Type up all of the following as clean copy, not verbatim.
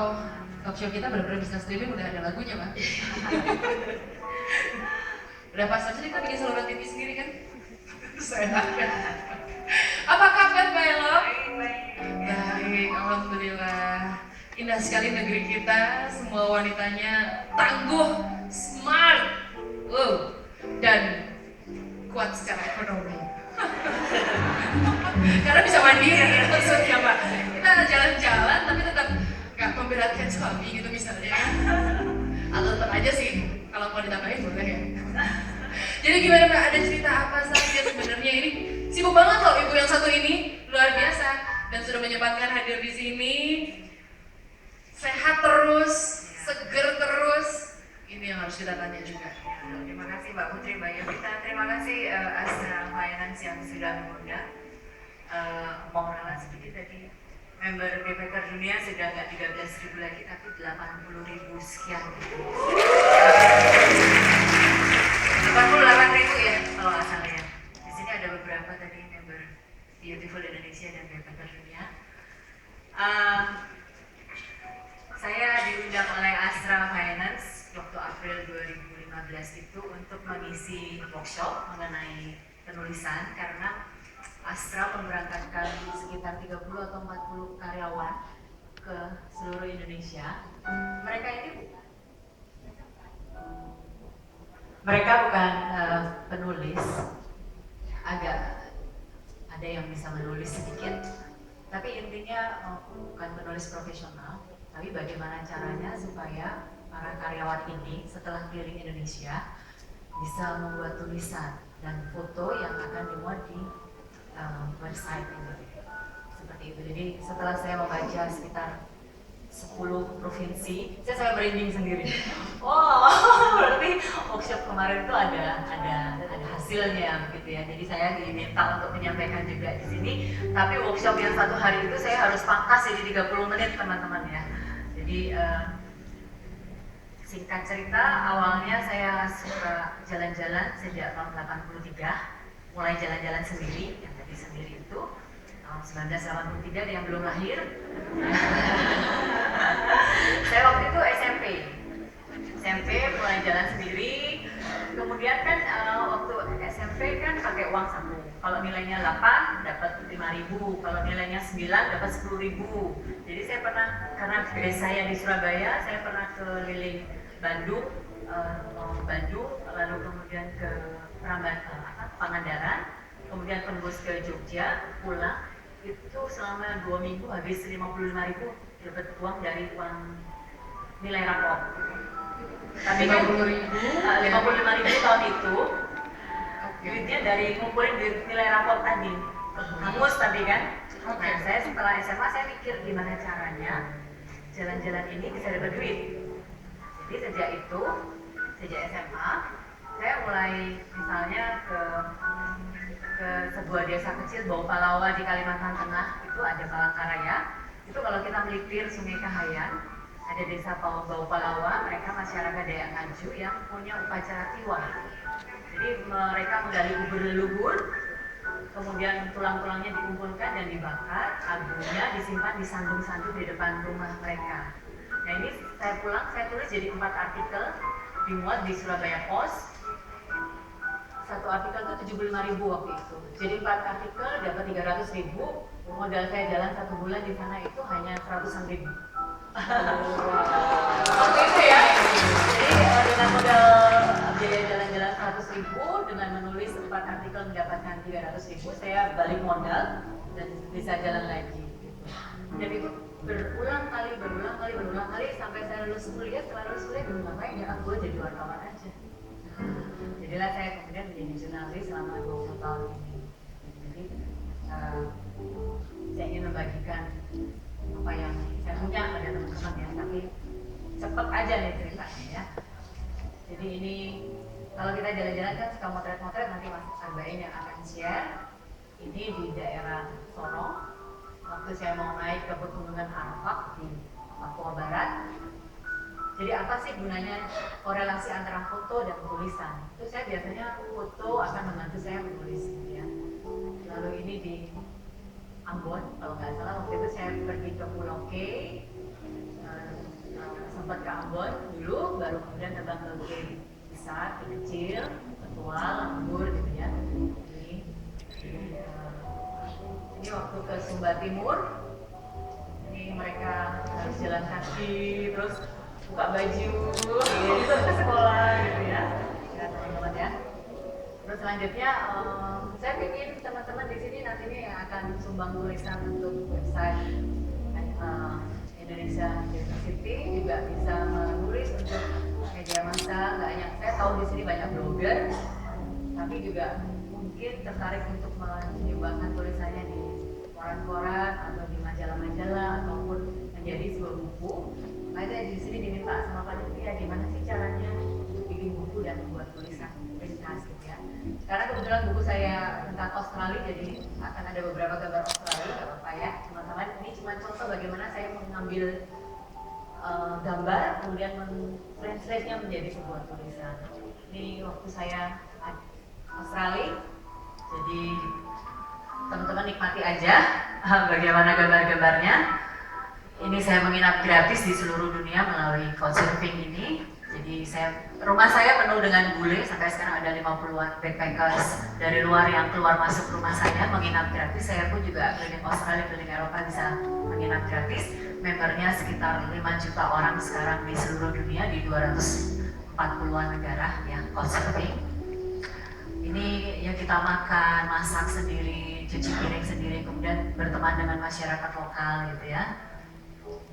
kalau talk show kita benar-benar bisa streaming udah ada lagunya, Pak. Udah pas aja kita bikin saluran TV sendiri kan? Saya apa kabar, Mbak Elo? Baik, alhamdulillah. Indah sekali negeri kita, semua wanitanya tangguh, smart, dan kuat secara ekonomi. Karena bisa mandiri maksudnya, Pak. Kita jalan-jalan tapi tetap nggak memberatkan suami gitu misalnya. Atau tetap aja sih, kalau mau ditambahin boleh ya. Jadi gimana Mbak, ada cerita apa saja sebenarnya? Ini sibuk banget loh ibu yang satu ini, luar biasa. Dan sudah menyempatkan hadir di sini. Sehat terus, seger terus. Ini yang harus kita tanya juga. Terima kasih Mbak Putri, Mbak Yovita. Terima kasih Astra Finance yang sudah mengundang. Mau ralat sedikit tadi, member BPK Dunia sudah nggak 13.000 lagi, tapi 80.000 sekian. 88.000 ya, kalau nggak salah ya. Di sini ada beberapa tadi member Beautiful Indonesia dan BPK Dunia. Saya diundang oleh Astra Finance waktu April 2015 itu untuk mengisi workshop mengenai penulisan, karena Astra memberangkatkan sekitar 30 atau 40 karyawan ke seluruh Indonesia. Mereka bukan penulis, agak ada yang bisa menulis sedikit, tapi intinya bukan penulis profesional. Tapi bagaimana caranya supaya para karyawan ini setelah keliling Indonesia bisa membuat tulisan dan foto yang akan dimuat di website ini. Seperti itu. Jadi setelah saya membaca sekitar 10 provinsi, saya merinding sendiri. Wow, berarti workshop kemarin itu ada hasilnya begitu ya. Jadi saya diminta untuk menyampaikan juga di sini. Tapi workshop yang satu hari itu saya harus pangkas jadi 30 menit teman-teman ya. Jadi singkat cerita, awalnya saya suka jalan-jalan sejak tahun 83, mulai jalan-jalan sendiri, yang tadi sendiri itu tahun 1983, ada yang belum lahir. Saya waktu itu SMP mulai jalan sendiri. Kemudian kan waktu SMP kan pakai uang saku. Kalau nilainya 8 dapat 5.000, kalau nilainya 9 dapat 10.000. Jadi saya pernah, karena base saya di Surabaya, saya pernah keliling Bandung, lalu kemudian ke Pangandaran, kemudian tembus ke Jogja, pulang. Itu selama 2 minggu habis 55.000 dapat uang dari uang nilai rapor. Tapi kan 55.000 tahun itu duitnya dari ngumpulin duit nilai rapor tadi, hangus tapi kan. Nah, saya setelah SMA saya mikir gimana caranya jalan-jalan ini bisa dapat duit. Jadi sejak SMA saya mulai misalnya ke sebuah desa kecil Bau Palawa di Kalimantan Tengah, itu ada Palangkaraya. Itu kalau kita melipir Sungai Kahayan, ada desa Bau Palawa, mereka masyarakat Dayak Ngaju yang punya upacara tiwah. Jadi mereka menggali kubur leluhur, kemudian tulang-tulangnya dikumpulkan dan dibakar, agungnya disimpan di sandung-sandung di depan rumah mereka. Nah ini saya pulang, saya tulis jadi 4 artikel, dimuat di Surabaya Post. Satu artikel itu 75.000 waktu itu. Jadi 4 artikel dapat 300.000. Modal saya jalan 1 bulan di sana itu hanya 100-an ribu. Waktu itu ya. Jadi dengan modal biaya jalan-jalan 100.000, dengan menulis 4 artikel mendapatkan 300.000, saya balik modal dan bisa jalan lagi. Dan itu berulang kali sampai saya lulus kuliah. Setelah lulus kuliah belum ngapain ya, aku jadi wartawan aja. Jadilah saya kemudian menjadi jurnalis selama 20 tahun ini. Jadi saya ingin membagikan apa yang saya punya pada teman-teman ya, tapi cepet aja nih ceritanya ya. Jadi ini kalau kita jalan-jalan kan suka motret-motret, nanti Mas Arbain yang akan share. Ini di daerah Sorong, waktu saya mau naik ke pegunungan Arfak di Papua Barat. Jadi apa sih gunanya korelasi antara foto dan tulisan? Itu saya biasanya foto akan membantu saya menulis ya. Lalu ini di Ambon, kalau nggak salah waktu itu saya pergi ke Pulau K, kecil, ketua, lembur gitu ya. Ini waktu ke Sumba Timur, ini mereka harus jalan kaki, terus buka baju, gitu ke sekolah gitu ya, teman-teman ya. Terus selanjutnya, saya ingin teman-teman di sini nanti ini yang akan sumbang tulisan untuk website Indonesia University juga bisa menulis untuk media massa. Nggak hanya saya tahu di sini banyak blogger, tapi juga mungkin tertarik untuk menyumbangkan tulisannya di koran-koran atau di majalah-majalah ataupun menjadi sebuah buku. Makanya di sini diminta sama Pak Lutfi ya, gimana sih caranya untuk bikin buku dan membuat tulisan ringkas gitu ya. Karena kebetulan buku saya tentang Australia, jadi akan ada beberapa gambar Australia, nggak apa-apa ya teman-teman. Ini cuma contoh bagaimana saya mengambil gambar kemudian mentranslate-nya menjadi sebuah tulisan. Ini waktu saya Australia, jadi teman-teman nikmati aja bagaimana gambar-gambarnya. Ini saya menginap gratis di seluruh dunia melalui Couchsurfing ini. Jadi rumah saya penuh dengan bule, sampai sekarang ada 50-an backpackers dari luar yang keluar masuk rumah saya menginap gratis. Saya pun juga keliling Australia, keliling Eropa bisa menginap gratis. Membernya sekitar 5 juta orang sekarang di seluruh dunia di 240-an negara yang Couchsurfing. Ini ya kita makan, masak sendiri, cuci piring sendiri, kemudian berteman dengan masyarakat lokal gitu ya.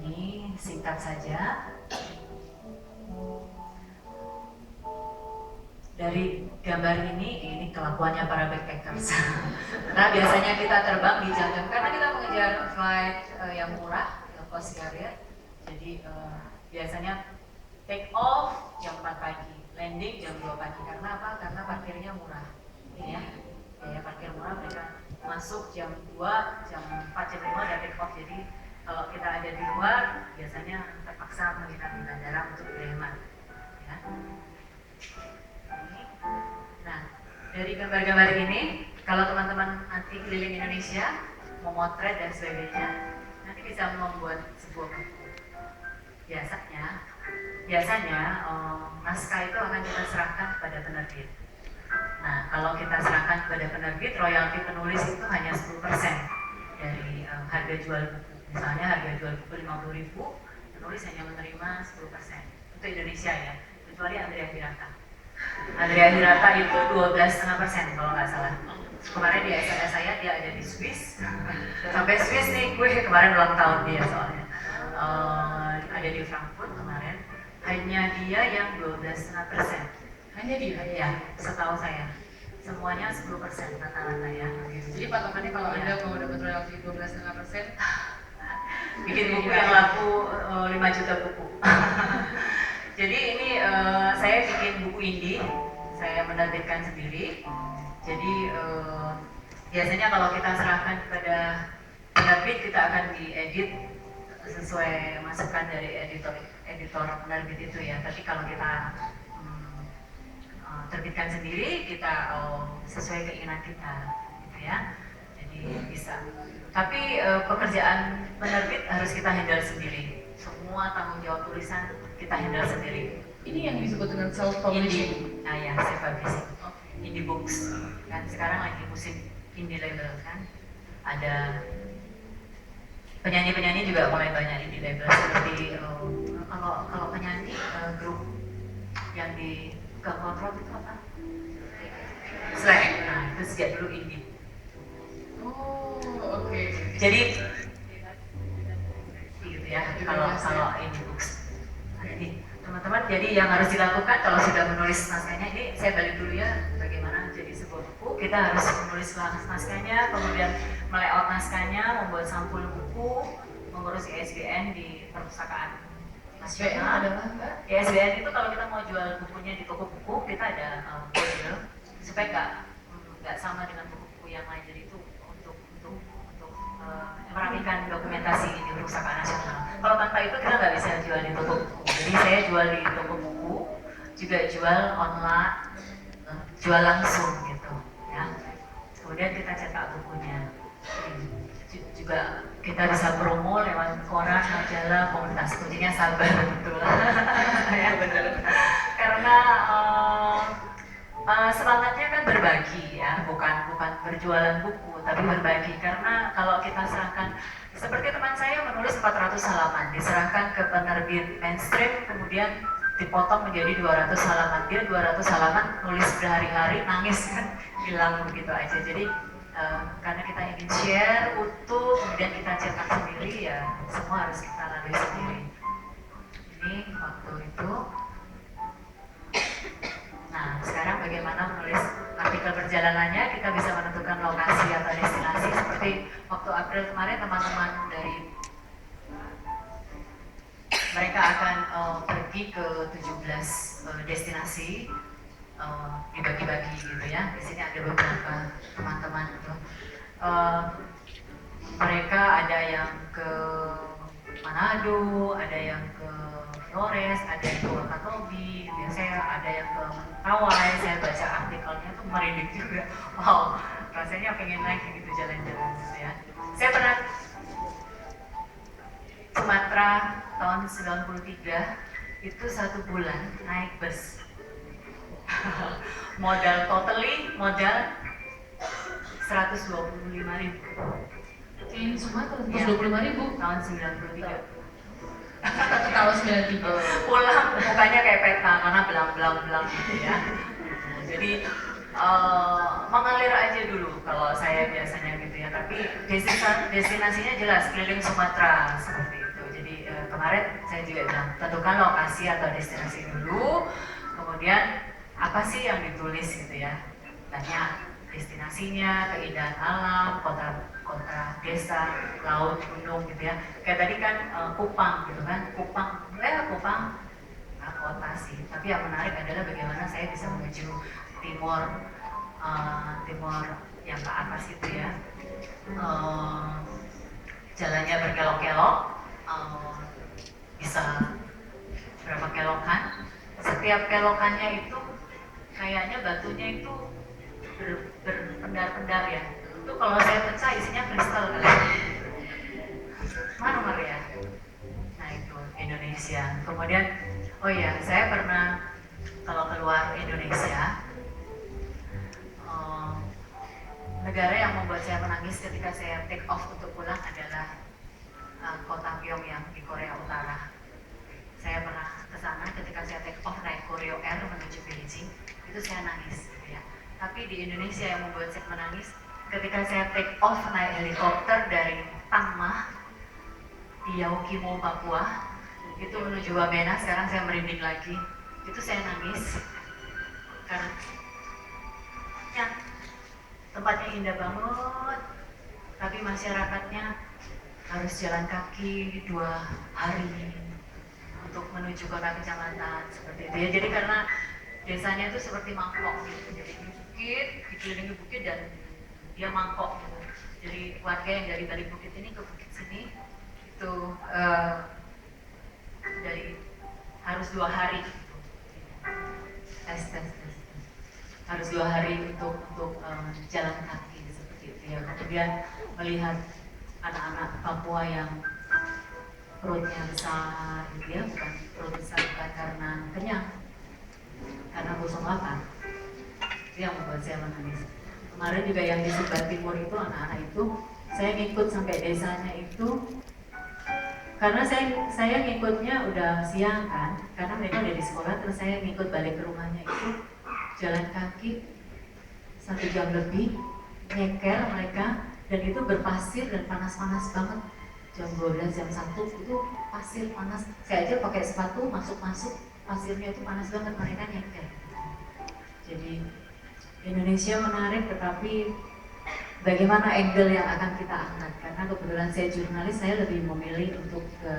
Ini singkat saja. Dari gambar ini kelakuannya para backpackers. Nah biasanya kita terbang di jam-jam karena kita mengejar flight yang murah, cost carrier. Jadi biasanya take off jam 4 pagi, landing jam 2 pagi. Karena apa? Karena parkirnya murah. Ya, biaya parkir murah, mereka masuk jam 2, jam 4, jam 5 udah take off. Jadi kalau kita ada di luar, biasanya terpaksa menginap di bandara untuk berhemat. Ya. Nah, dari gambar-gambar ini, kalau teman-teman nanti keliling Indonesia, memotret dan sebagainya, nanti bisa membuat sebuah buku. Biasanya naskah itu akan kita serahkan kepada penerbit. Nah, kalau kita serahkan kepada penerbit, royalti penulis itu hanya 10% dari harga jual buku. Misalnya harga jual buku 50.000, penulis hanya menerima 10% untuk Indonesia ya, kecuali Andrea Hirata. Andrea Hirata itu 12,5% kalau nggak salah. Kemarin di SMS saya dia ada di Swiss, sampai Swiss nih, gue kemarin ulang tahun dia soalnya. Ada di Frankfurt kemarin, hanya dia yang 12,5%. Hanya dia? Ya, setahu saya. Semuanya 10% rata-rata ya. Jadi patokannya kalau Anda mau dapat royalti 12,5%, bikin buku yang laku 5 juta buku. Jadi ini saya bikin buku indie, saya menerbitkan sendiri. Jadi biasanya kalau kita serahkan kepada penerbit, kita akan diedit sesuai masukan dari editor penerbit itu ya. Tapi kalau kita terbitkan sendiri, kita sesuai keinginan kita, gitu ya. Jadi bisa. Tapi pekerjaan penerbit harus kita handle sendiri. Semua tanggung jawab tulisan kita handle sendiri. Ini yang disebut dengan self-publishing. Nah ya, self-publishing. Indie books. Kan sekarang lagi musim indie label kan. Ada penyanyi-penyanyi juga mulai banyak indie label seperti kalau penyanyi grup yang di Gak kontrol itu apa? Slack. Nah, itu sejak dulu indie. Oh, oke. Jadi gitu ya, kalau indie books. Jadi teman-teman, jadi yang harus dilakukan kalau sudah menulis naskahnya, ini saya balik dulu ya, bagaimana jadi sebuah buku. Kita harus menulis naskahnya, kemudian melayout naskahnya, membuat sampul buku, mengurus ISBN di perpustakaan nasional. ISBN itu kalau kita mau jual bukunya di toko buku, kita ada kode supaya nggak sama dengan buku-buku yang lain. Jadi itu untuk merapikan dokumentasi di perpustakaan nasional. Kalau tanpa itu kita nggak bisa jual di toko buku. Jadi saya jual di toko buku, juga jual online, jual langsung gitu ya. Kemudian kita cetak bukunya. Juga kita bisa promo lewat koran, majalah, komunitas. Kuncinya sabar betul. Ya benar. Karena Semangatnya kan berbagi ya, bukan berjualan buku, tapi berbagi. Karena kalau kita serahkan, seperti teman saya menulis 400 halaman, diserahkan ke penerbit mainstream, kemudian dipotong menjadi 200 halaman. Dia 200 halaman nulis berhari-hari, nangis kan, hilang begitu aja. Jadi karena kita ingin share utuh, kemudian kita cetak sendiri, ya semua harus kita lalui sendiri. Ini waktu itu. Nah, sekarang bagaimana menulis artikel perjalanannya, kita bisa menentukan lokasi atau destinasi. Seperti waktu April kemarin, teman-teman dari mereka akan pergi ke 17 destinasi, dibagi-bagi gitu ya. Di sini ada beberapa teman-teman gitu. Mereka ada yang ke Manado, ada yang ke Flores, ada yang ke Wakatobi, biasanya ada yang ke Mentawai. Saya baca artikelnya tuh merinding juga. Wow, rasanya pengen naik gitu jalan-jalan gitu ya. Saya pernah Sumatera tahun 93, itu 1 bulan naik bus. Modal 125.000. Di Sumatera 125.000 tahun 93. tahun 93. Pulang mukanya kayak peta karena belang gitu ya. Jadi mengalir aja dulu kalau saya biasanya gitu ya. Tapi destinasinya jelas keliling Sumatera seperti itu. Jadi kemarin saya juga bilang tentukan lokasi atau destinasi dulu, kemudian apa sih yang ditulis gitu ya. Banyak destinasinya, keindahan alam, kota, desa, laut, gunung gitu ya. Kayak tadi kan Kupang gitu kan, Kupang nah, kota sih. Tapi yang menarik adalah bagaimana saya bisa menuju timur yang ke atas itu ya. Jalannya berkelok-kelok, bisa berapa kelokan. Setiap kelokannya itu kayaknya batunya itu berpendar-pendar ya. Itu kalau saya pecah isinya kristal kali. Marmer ya. Nah itu Indonesia. Kemudian, oh ya, saya pernah kalau keluar Indonesia, negara yang membuat saya menangis ketika saya take off untuk pulang adalah kota Pyongyang di Korea Utara. Saya pernah ke sana ketika saya take off naik Koryo Air menuju Beijing, itu saya nangis gitu ya. Tapi di Indonesia yang membuat saya menangis ketika saya take off naik helikopter dari Tangmah di Yaukimo, Papua, itu menuju Wamena. Sekarang saya merinding lagi. Itu saya nangis karena ya, tempatnya indah banget, tapi masyarakatnya harus jalan kaki 2 hari untuk menuju kota kecamatan seperti itu ya. Jadi karena desanya itu seperti mangkok gitu, jadi bukit, dikelilingi bukit dan dia mangkok gitu. Jadi warga yang dari balik bukit ini ke bukit sini itu dari harus 2 hari gitu. tes harus 2 hari untuk jalan kaki seperti itu ya. Kemudian melihat anak-anak Papua yang perutnya besar gitu ya, bukan perut besar bukan karena kenyang, karena kosong lapar. Itu yang membuat saya menangis. Kemarin juga yang di Sumba Timur itu, anak-anak itu saya ngikut sampai desanya itu karena saya ngikutnya udah siang kan, karena mereka udah di sekolah, terus saya ngikut balik ke rumahnya itu jalan kaki 1 jam lebih, nyeker mereka, dan itu berpasir dan panas-panas banget. Jam 12, jam 1 itu pasir panas. Saya aja pakai sepatu masuk-masuk, pasirnya itu panas banget, mereka nyeker. Jadi Indonesia menarik, tetapi bagaimana angle yang akan kita angkat? Karena kebetulan saya jurnalis, saya lebih memilih untuk ke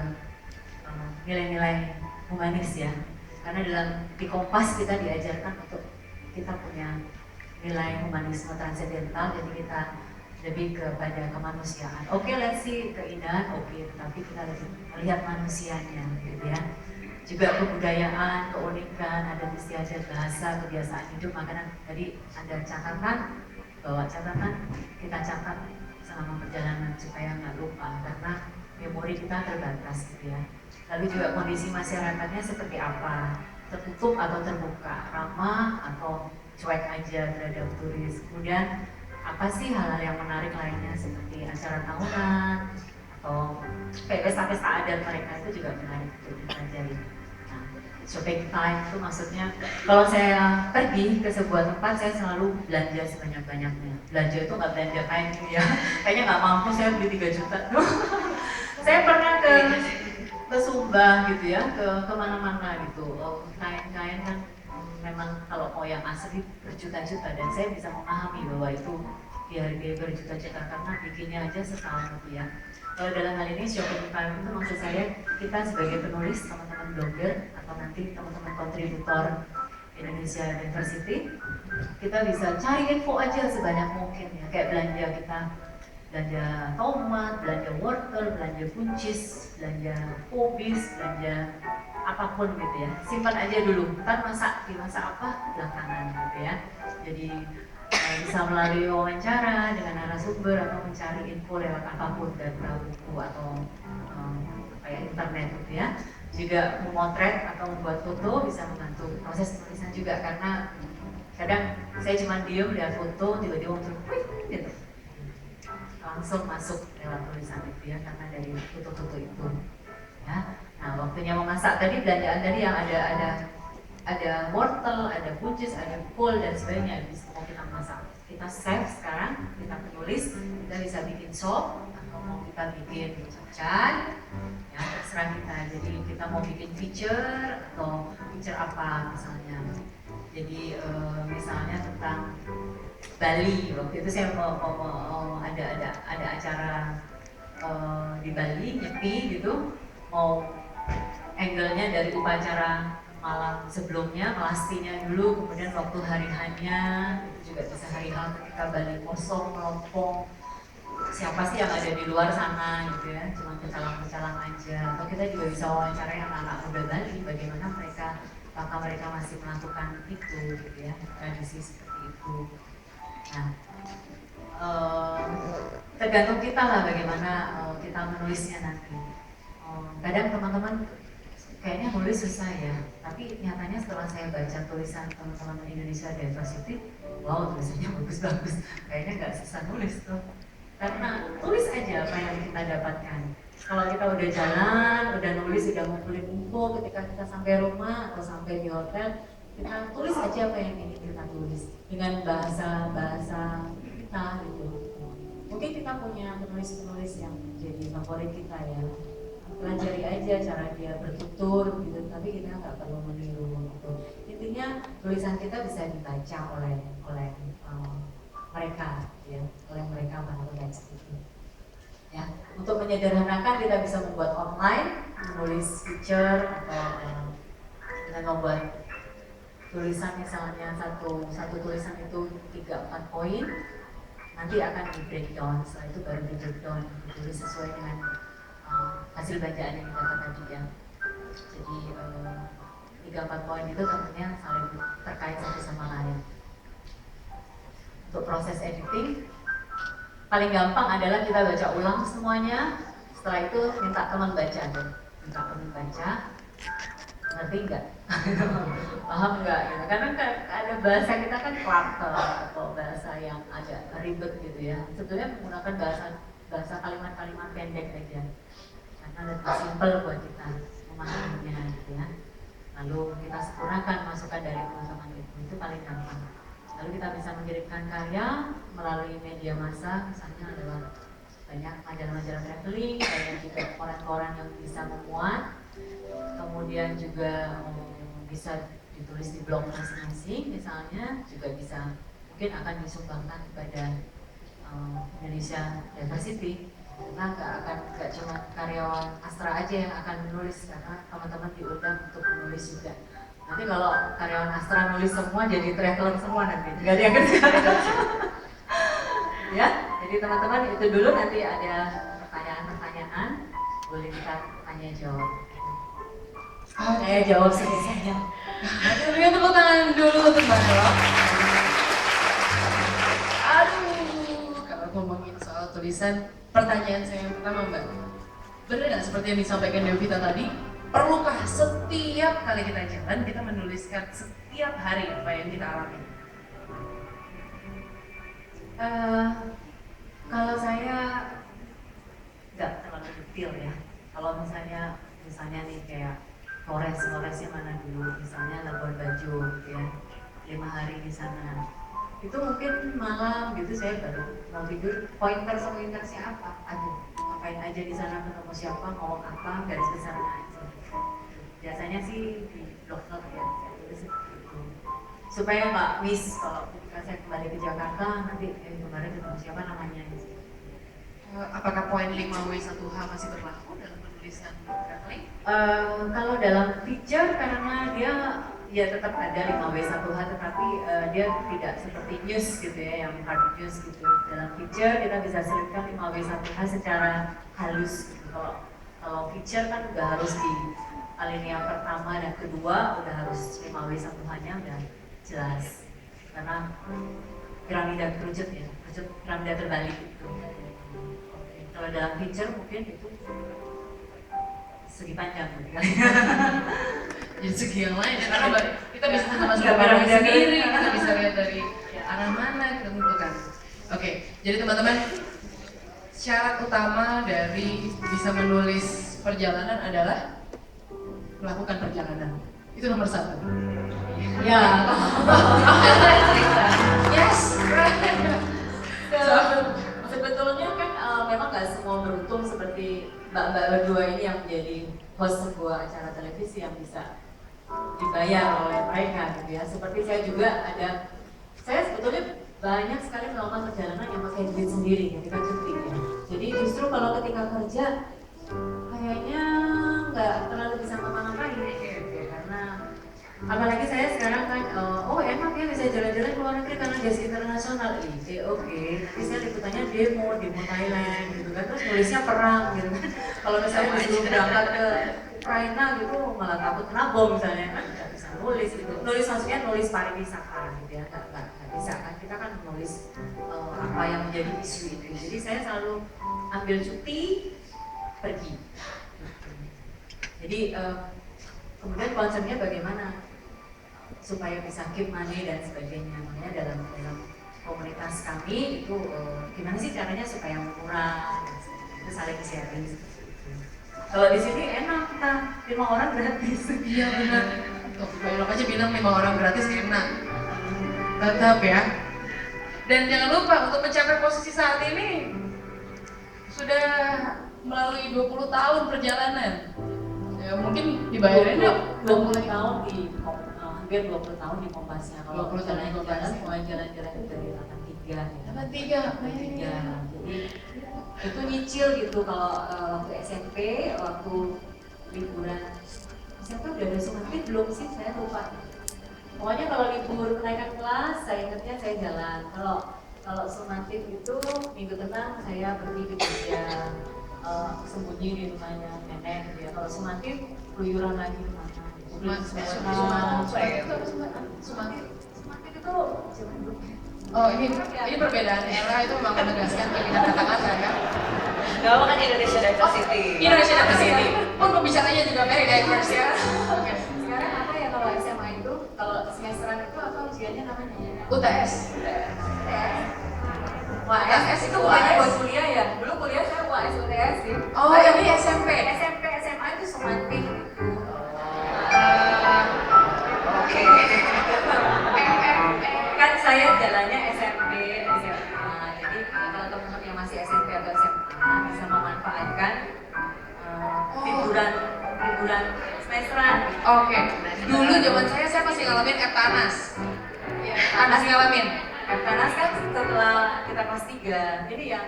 nilai-nilai humanis ya. Karena di Kompas kita diajarkan untuk kita punya nilai humanisme transendental, jadi kita lebih kepada kemanusiaan. Oke, let's see keindahan, oke, tapi kita lebih melihat manusianya, gitu ya. Juga kebudayaan, keunikan, adat istiadat, bahasa, kebiasaan hidup, makanan. Tadi ada catatan, bawa catatan, kita catat selama perjalanan supaya nggak lupa, karena memori kita terbatas, gitu ya. Lalu juga kondisi masyarakatnya seperti apa, tertutup atau terbuka, ramah atau cuek aja terhadap turis. Kemudian apa sih hal-hal yang menarik lainnya seperti acara tahunan atau pesta-pesta adat mereka itu juga menarik untuk dipelajari. Nah, shopping time itu maksudnya kalau saya pergi ke sebuah tempat saya selalu belanja sebanyak-banyaknya. Belanja itu nggak belanja kain gitu ya, kayaknya nggak mampu saya beli 3 juta. Saya pernah ke Sumba gitu ya, ke kemana-mana gitu. Kain-kain kan memang kalau mau yang asli berjuta-juta dan saya bisa memahami bahwa itu dihargai berjuta-juta karena bikinnya aja setahun gitu ya. Kalau dalam hal ini shopping time itu maksud saya kita sebagai penulis, teman-teman blogger atau nanti teman-teman kontributor Indonesia Diversity, kita bisa cari info aja sebanyak mungkin ya, kayak belanja kita belanja tomat, belanja wortel, belanja buncis, belanja kubis, belanja apapun gitu ya, simpan aja dulu, ntar dimasak apa belakangan gitu ya. Jadi bisa melalui wawancara dengan narasumber atau mencari info lewat apapun dari buku atau kayak internet gitu ya. Juga memotret atau membuat foto bisa membantu proses tulisan juga, karena kadang saya cuma diem lihat foto tiba-tiba muncul gitu, langsung masuk lewat tulisan itu ya, karena dari foto-foto itu ya. Nah, waktunya memasak tadi, belanjaan tadi yang ada wortel, ada buncis, ada kol dan sebagainya, bisa mau kita masak. Kita save sekarang, kita penulis, kita bisa bikin sop atau mau kita bikin capcay, ya terserah kita. Jadi kita mau bikin feature atau feature apa misalnya. Jadi misalnya tentang Bali, waktu itu saya mau ada acara di Bali, Nyepi gitu, mau angle-nya dari upacara malam sebelumnya, melastinya dulu, kemudian waktu hari hanya, itu juga bisa hari H ketika Bali kosong, melompong, siapa sih yang ada di luar sana gitu ya, cuma pecalang-pecalang aja. Atau kita juga bisa wawancarai anak-anak muda Bali, bagaimana mereka, apakah mereka masih melakukan itu gitu ya, tradisi seperti itu. Nah, tergantung kita lah bagaimana kita menulisnya nanti. Kadang teman-teman kayaknya nulis susah ya, tapi nyatanya setelah saya baca tulisan teman-teman Indonesia Diversity, wow tulisannya bagus-bagus, kayaknya nggak susah nulis tuh, karena tulis aja apa yang kita dapatkan. Kalau kita udah jalan, udah nulis, udah ngumpulin info, ketika kita sampai rumah atau sampai di hotel, kita tulis aja apa yang ingin kita tulis dengan bahasa kita gitu. Mungkin kita punya penulis-penulis yang jadi favorit kita ya, pelajari aja cara dia bertutur gitu, tapi kita nggak perlu meniru gitu. Intinya tulisan kita bisa dibaca oleh mereka ya, oleh mereka para pembaca itu ya. Untuk menyederhanakan kita bisa membuat online, menulis feature atau dengan membuat tulisan misalnya satu tulisan itu 3-4 poin, nanti akan di breakdown, setelah itu baru di breakdown, ditulis sesuai dengan hasil bacaan yang didapat tadi ya. Jadi 3-4 poin itu tentunya saling terkait satu sama lain. Untuk proses editing paling gampang adalah kita baca ulang semuanya, setelah itu minta teman baca deh, minta teman baca, ngerti nggak? Paham nggak? Gitu. Karena ada bahasa kita kan clutter atau bahasa yang agak ribet gitu ya. Sebetulnya menggunakan bahasa kalimat-kalimat pendek aja, karena lebih simpel buat kita memahaminya gitu ya. Lalu kita sempurnakan masukan dari teman-teman itu paling gampang. Lalu kita bisa mengirimkan karya melalui media massa, misalnya lewat banyak majalah-majalah traveling, banyak juga koran-koran yang bisa memuat, kemudian juga bisa ditulis di blog masing-masing, misalnya juga bisa mungkin akan disumbangkan kepada Indonesia Diversity. Nah, nggak cuma karyawan Astra aja yang akan menulis, karena teman-teman diundang untuk menulis juga. Nanti kalau karyawan Astra nulis semua jadi traveler semua nanti, nggak ada yang kerja. Ya, jadi teman-teman itu dulu, nanti ada pertanyaan-pertanyaan, boleh kita tanya jawab. Saya jawab selesainya. Aduh, tepuk tangan dulu untuk Mbak Dok. Aduh, kalau ngomongin soal tulisan, pertanyaan saya yang pertama Mbak, benar nggak seperti yang disampaikan Devita tadi? Perlukah setiap kali kita jalan kita menuliskan setiap hari apa yang kita alami? Eh, Kalau saya nggak terlalu detail ya. Kalau misalnya nih kayak Flores-Floresnya mana dulu, misalnya Labuan Bajo gitu ya, 5 hari di sana. Itu mungkin malam gitu saya baru mau tidur, pointersnya apa? Aduh, ngapain aja di sana, ketemu siapa, ngomong apa, garis besarnya aja. Biasanya sih di blog-blog ya, saya tulis seperti itu. Supaya nggak miss kalau ketika saya kembali ke Jakarta, nanti kemarin ketemu siapa namanya. Apakah poin 5W1H masih berlaku dalam penulisan traveling? Kalau dalam feature karena dia ya tetap ada 5W1H tetapi dia tidak seperti news gitu ya, yang hard news gitu. Dalam feature kita bisa selipkan 5W1H secara halus gitu. Kalau feature kan udah harus di alinea pertama dan kedua udah harus 5W1H-nya udah jelas. Karena piramida kerucut ya, piramida terbalik gitu. Kalau dalam feature mungkin itu segi panjang gitu kan. Jadi segi yang lain ya, karena kita bisa masuk ke barang sendiri, kita bisa lihat dari arah mana kita tentukan. Oke, jadi teman-teman, syarat utama dari bisa menulis perjalanan adalah melakukan perjalanan. Itu nomor 1. Ya. Yes. Sebetulnya kan memang nggak semua beruntung seperti mbak-mbak berdua ini yang menjadi host sebuah acara televisi yang bisa dibayar oleh mereka gitu ya. Seperti saya juga saya sebetulnya banyak sekali melakukan perjalanan yang pakai duit sendiri ketika cuti ya. Jadi justru kalau ketika kerja kayaknya nggak terlalu bisa ngapa-ngapain gitu, karena apalagi saya sekarang kan enak ya bisa jalan-jalan ke luar negeri karena jas internasional ini oke. Tapi saya liputannya demo Thailand gitu kan, terus nulisnya perang gitu kan. Kalau misalnya disuruh berangkat ke Ukraina gitu malah takut kena bom misalnya kan, nggak bisa nulis gitu. Nulis maksudnya nulis pariwisata gitu ya, nggak bisa kan, kita kan nulis apa yang menjadi isu itu. Jadi saya selalu ambil cuti pergi. Jadi kemudian konsepnya bagaimana supaya bisa keep money dan sebagainya. Makanya dalam komunitas kami itu gimana sih caranya supaya murah, itu saling sharing seperti itu. Kalau di sini enak, kita 5 orang gratis. Iya benar. Tuh, Mbak aja bilang 5 orang gratis enak. Tetap ya. Dan jangan lupa untuk mencapai posisi saat ini sudah melalui 20 tahun perjalanan. Ya, mungkin dibayarnya 20 tahun di hampir 20 tahun di Kompasnya. Kalau 20 tahun di Kompas. mulai jalan-jalan itu dari 83 ya. 83. Jadi itu nyicil gitu. Kalau waktu SMP, waktu liburan SMP udah ada sumatri belum sih, saya lupa. Pokoknya kalau libur kenaikan kelas, saya ingatnya saya jalan. Kalau sumatri itu minggu tenang saya pergi ke Jogja, sembunyi di rumahnya nenek gitu ya. Kalau sumatri keluyuran lagi di mana? Sumatri itu Oh ini perbedaan era itu memang menegaskan pilihan kata-kata ya. Gak apa kan Indonesia Diversity. Indonesia Diversity. Pembicaranya juga very diverse ya. Oke. sekarang apa ya kalau SMA itu? Kalau semesteran itu apa ujiannya namanya? UTS. UAS itu bukannya buat kuliah ya? Dulu kuliah saya UAS UTS sih. Oh ini SMP. SMP SMA itu semantik gitu. Oke. Kan saya jalannya SMP, SMA. Jadi kalau teman-teman yang masih SMP atau SMA bisa memanfaatkan liburan semesteran. Oke. Dulu zaman saya masih ngalamin Eptanas. Masih ngalamin. Eptanas kan setelah kita kelas 3. Jadi yang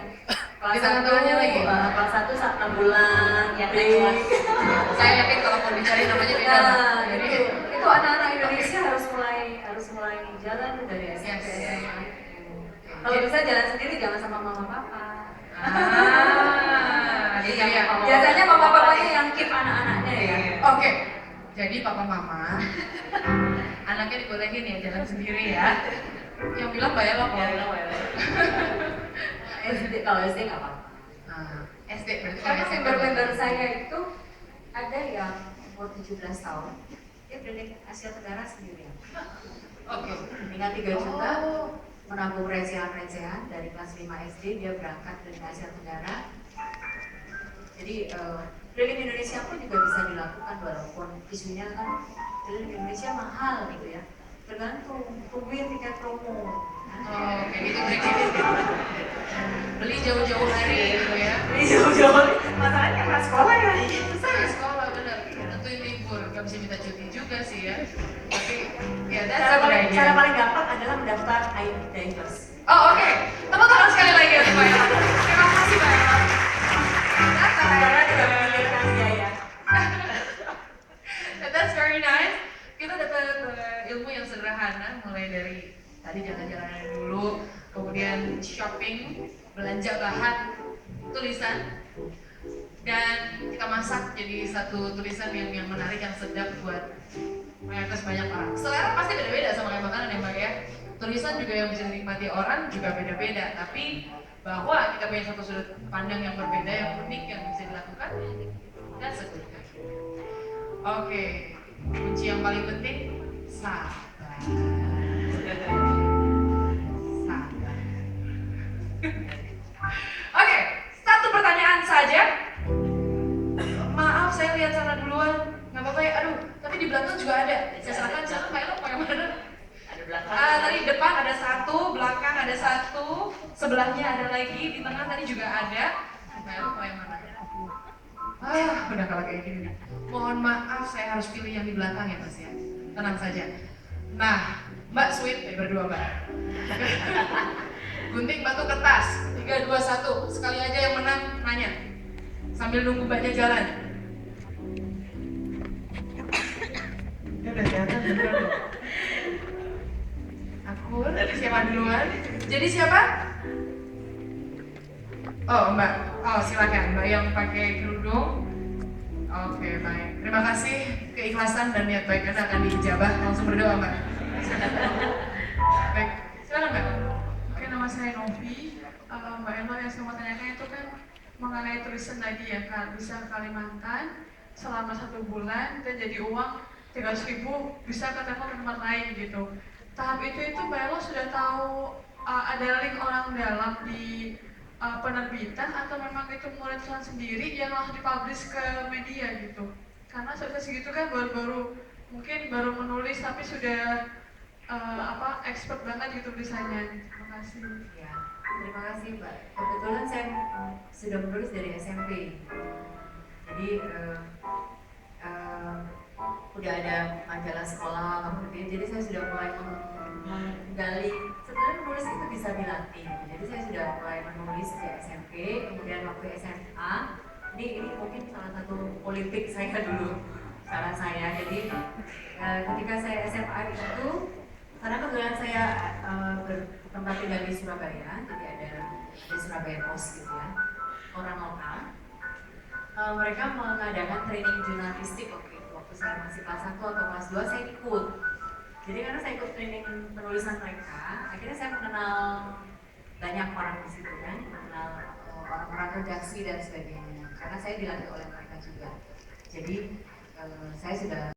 kelas Di 1 tengah-tengahnya lagi? kelas 1 6 bulan Yang break. kelas. Saya yakin kalau mau dicari namanya beda. Nah, Pak. Jadi itu anak-anak Indonesia harus mulai jalan dari SMP Yes. SMA. Kalau bisa jalan sendiri, jangan sama mama papa. Jadi ya. Biasanya mama papanya yang keep anak-anaknya ya. Oke. Jadi papa mama anaknya dibolehin ya jalan sendiri ya. Yang bilang bayar loh. SD kalau SD nggak apa-apa. SD berarti Karena SMP. member-member saya itu ada yang umur 17 tahun, dia berada di Asia Tenggara sendirian. Oke. Dengan 3 juta, menabung recehan-recehan dari kelas 5 SD dia berangkat dari Asia Tenggara. Jadi keliling Indonesia pun juga bisa dilakukan walaupun isunya kan keliling Indonesia mahal gitu ya. Tergantung, tungguin tiket promo. Oh, kayak gitu trik-triknya. Beli jauh-jauh hari gitu ya. Ini jauh-jauh, masalahnya karena sekolah ya. Susah ya sekolah bener. Tentuin libur, gak bisa minta cuti juga sih ya. Tapi ya Cara paling gampang adalah mendaftar ID Divers. Oh oke, tepuk tangan sekali lagi untuk Pak Ella. Terima kasih Pak Ella. Karena tidak memikirkan biaya. That's very nice. Kita dapat ilmu yang sederhana, mulai dari tadi jalan-jalan dulu, kemudian shopping, belanja bahan, tulisan, dan kita masak jadi satu tulisan yang menarik, yang sedap buat mengakses banyak orang. Selera pasti beda-beda sama kayak makanan ya Mbak ya. Tulisan juga yang bisa dinikmati orang juga beda-beda, tapi bahwa kita punya satu sudut pandang yang berbeda, yang unik, yang bisa dilakukan, that's a good thing. Oke, kunci yang paling penting, sabar. Sabar. Oke, satu pertanyaan saja. Maaf, saya lihat sana duluan. Nggak apa-apa ya, aduh, tapi di belakang juga ada. Saya serahkan, silakan Pak Elo, mau yang mana? Ada belakang. Tadi depan ada satu, belakang ada satu, sebelahnya ada lagi, di tengah tadi juga ada. Pak Elo mau yang mana? Udah kalau kayak gini. Mohon maaf, saya harus pilih yang di belakang ya Mas ya. Tenang saja. Nah, Mbak sweet, berdua Mbak. Gunting batu kertas, 3, 2, 1. Sekali aja yang menang nanya. Sambil nunggu Mbaknya jalan. Ya udah jalan beneran loh. Akur, siapa duluan? Jadi siapa? Oh Mbak, oh silakan Mbak yang pakai kerudung. Oke baik, terima kasih keikhlasan dan niat baik Anda akan diijabah. Langsung berdoa Mbak. Baik, silakan Mbak. Oke, nama saya Novi. Mbak Elo yang saya mau tanyakan itu kan mengenai tulisan tadi ya Kak, bisa ke Kalimantan selama 1 bulan dan jadi uang 300.000 bisa ke tempat lain gitu. Tahap itu Mbak Elo sudah tahu ada link orang dalam di penerbitan atau memang itu mulai tulisan sendiri yang langsung dipublish ke media gitu? Karena saya segitu kan mungkin baru menulis tapi sudah expert banget gitu tulisannya. Terima kasih. Ya, terima kasih Mbak. Kebetulan saya sudah menulis dari SMP. Jadi udah ada majalah sekolah, jadi saya sudah mulai menggali. Sebenarnya menulis itu bisa dilatih. Jadi saya sudah mulai menulis sejak SMP, kemudian waktu SMA. Ini mungkin salah satu politik saya dulu, cara saya. Jadi ketika saya SMA itu, karena kebetulan saya bertempat tinggal di Surabaya, jadi ada Surabaya Post gitu ya, orang lokal. Mereka mengadakan training jurnalistik waktu saya masih kelas 1 atau kelas 2 saya ikut. Jadi karena saya ikut training penulisan mereka, akhirnya saya mengenal banyak orang di situ kan, mengenal orang-orang redaksi dan sebagainya. Karena saya dilatih oleh mereka juga. Jadi saya sudah